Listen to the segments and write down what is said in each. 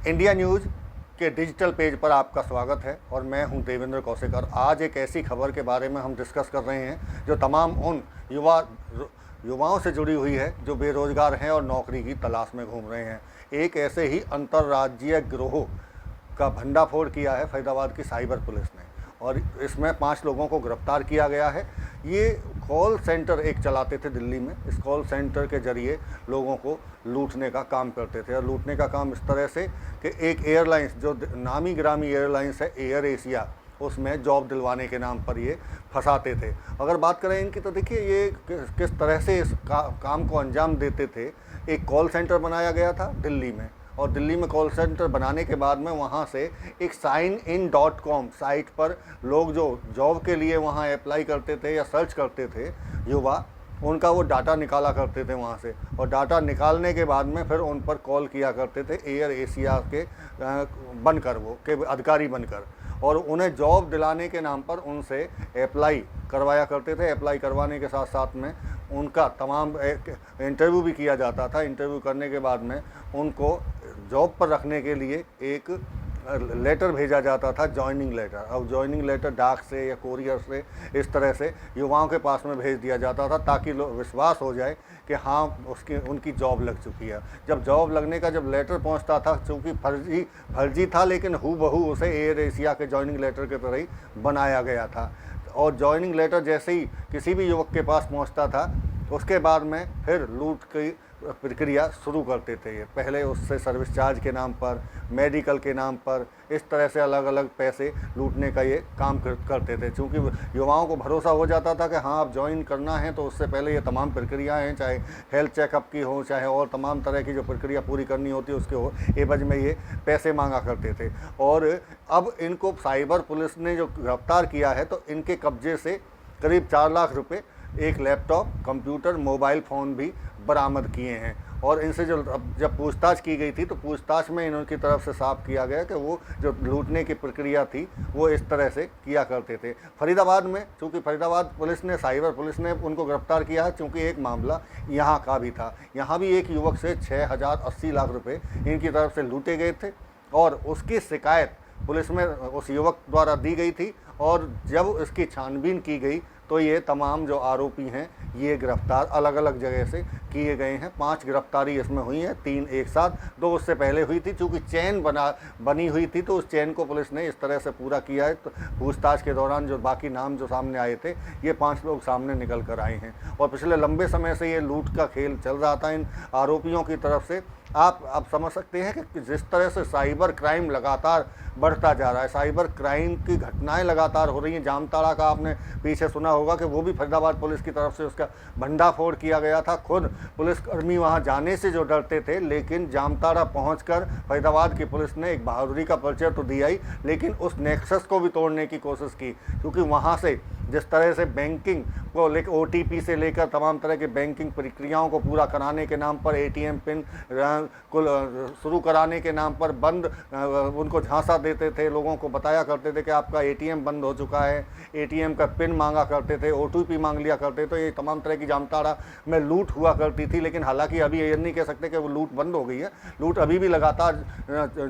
India news के digital page पर आपका स्वागत है और मैं हूं देवेंद्र कौशिकर। आज एक ऐसी खबर के बारे में हम डिस्कस कर रहे हैं जो तमाम उन युवाओं से जुड़ी हुई है जो बेरोजगार हैं और नौकरी की तलाश में घूम रहे हैं। एक ऐसे ही अंतर्राज्यीय गिरोह का भंडाफोड़ किया है फरीदाबाद की साइबर पुलिस ने और इसमें 5 लोगों को गिरफ्तार किया गया है। ये कॉल सेंटर एक चलाते थे दिल्ली में। इस कॉल सेंटर के ज़रिए लोगों को लूटने का काम करते थे और लूटने का काम इस तरह से कि एक एयरलाइंस जो नामी गिरामी एयरलाइंस है एयर एशिया, उसमें जॉब दिलवाने के नाम पर ये फंसाते थे। अगर बात करें इनकी तो देखिए ये किस तरह से इस काम को अंजाम देते थे। एक कॉल सेंटर बनाया गया था दिल्ली में और दिल्ली में कॉल सेंटर बनाने के बाद में वहाँ से एक signin.com साइट पर लोग जो जॉब के लिए वहाँ अप्लाई करते थे या सर्च करते थे युवा, उनका वो डाटा निकाला करते थे वहाँ से और डाटा निकालने के बाद में फिर उन पर कॉल किया करते थे एयर एशिया के बनकर, वो के अधिकारी बनकर, और उन्हें जॉब दिलाने के नाम पर उनसे अप्लाई करवाया करते थे। अप्लाई करवाने के साथ साथ में उनका तमाम इंटरव्यू भी किया जाता था। इंटरव्यू करने के बाद में उनको जॉब पर रखने के लिए एक लेटर भेजा जाता था, जॉइनिंग लेटर। अब जॉइनिंग लेटर डाक से या कोरियर से इस तरह से युवाओं के पास में भेज दिया जाता था ताकि विश्वास हो जाए कि हाँ उनकी जॉब लग चुकी है। जब जॉब लगने का जब लेटर पहुंचता था, चूँकि फर्जी था लेकिन हूबहू उसे एयर एशिया के जॉइनिंग लेटर के तरह ही बनाया गया था। और जॉइनिंग लेटर जैसे ही किसी भी युवक के पास पहुंचता था, उसके बाद में फिर लूट की प्रक्रिया शुरू करते थे। ये पहले उससे सर्विस चार्ज के नाम पर, मेडिकल के नाम पर, इस तरह से अलग अलग पैसे लूटने का ये काम करते थे। क्योंकि युवाओं को भरोसा हो जाता था कि हाँ अब ज्वाइन करना है तो उससे पहले ये तमाम प्रक्रियाएँ हैं, चाहे हेल्थ चेकअप की हो, चाहे और तमाम तरह की जो प्रक्रिया पूरी करनी होती है उसके एवज में ये पैसे मांगा करते थे। और अब इनको साइबर पुलिस ने जो गिरफ्तार किया है तो इनके कब्जे से करीब 4 लाख रुपये, एक लैपटॉप, कंप्यूटर, मोबाइल फ़ोन भी बरामद किए हैं। और इनसे जब पूछताछ की गई थी तो पूछताछ में इनकी तरफ से साफ किया गया कि वो जो लूटने की प्रक्रिया थी वो इस तरह से किया करते थे। फरीदाबाद में, चूँकि फरीदाबाद पुलिस ने, साइबर पुलिस ने उनको गिरफ्तार किया है, चूँकि एक मामला यहाँ का भी था। यहाँ भी एक युवक से 6,080 लाख रुपये इनकी तरफ से लूटे गए थे और उसकी शिकायत पुलिस में उस युवक द्वारा दी गई थी। और जब इसकी छानबीन की गई तो ये तमाम जो आरोपी हैं ये गिरफ्तार अलग अलग जगह से किए गए हैं। 5 गिरफ्तारी इसमें हुई हैं, 3 एक साथ, 2 उससे पहले हुई थी। चूँकि चेन बनी हुई थी तो उस चेन को पुलिस ने इस तरह से पूरा किया है। तो पूछताछ के दौरान जो बाकी नाम जो सामने आए थे, ये 5 लोग सामने निकल कर आए हैं। और पिछले लंबे समय से ये लूट का खेल चल रहा था इन आरोपियों की तरफ से। आप समझ सकते हैं कि जिस तरह से साइबर क्राइम लगातार बढ़ता जा रहा है, साइबर क्राइम की घटनाएं लगातार हो रही हैं। जामताड़ा का आपने पीछे सुना होगा कि वो भी फरीदाबाद पुलिस की तरफ से उसका भंडाफोड़ किया गया था। खुद पुलिसकर्मी वहां जाने से जो डरते थे, लेकिन जामताड़ा पहुंचकर फरीदाबाद की पुलिस ने एक बहादुरी का परिचय तो दिया ही, लेकिन उस नेक्सस को भी तोड़ने की कोशिश की। क्योंकि वहाँ से जिस तरह से बैंकिंग को लेकर, OTP से लेकर तमाम तरह के बैंकिंग प्रक्रियाओं को पूरा कराने के नाम पर, ATM पिन को शुरू कराने के नाम पर उनको झांसा देते थे, लोगों को बताया करते थे कि आपका ATM बंद हो चुका है, ATM का पिन मांगा करते थे, OTP मांग लिया करते थे। तो ये तमाम तरह की जामताड़ा में लूट हुआ करती थी। लेकिन हालांकि अभी ये नहीं कह सकते कि वो लूट बंद हो गई है। लूट अभी भी लगातार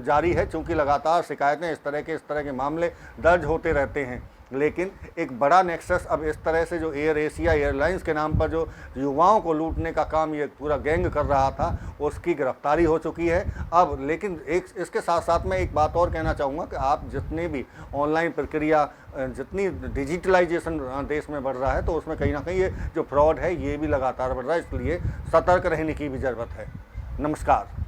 जारी है, चूँकि लगातार शिकायतें, इस तरह के मामले दर्ज होते रहते हैं। लेकिन एक बड़ा नेक्सस अब इस तरह से जो एयर एशिया एयरलाइंस के नाम पर जो युवाओं को लूटने का काम ये पूरा गैंग कर रहा था, उसकी गिरफ्तारी हो चुकी है अब। लेकिन इसके साथ साथ मैं एक बात और कहना चाहूँगा कि आप जितने भी ऑनलाइन प्रक्रिया, जितनी डिजिटलाइजेशन देश में बढ़ रहा है तो उसमें कहीं ना कहीं ये जो फ्रॉड है ये भी लगातार बढ़ रहा है। इसलिए सतर्क रहने की भी ज़रूरत है। नमस्कार।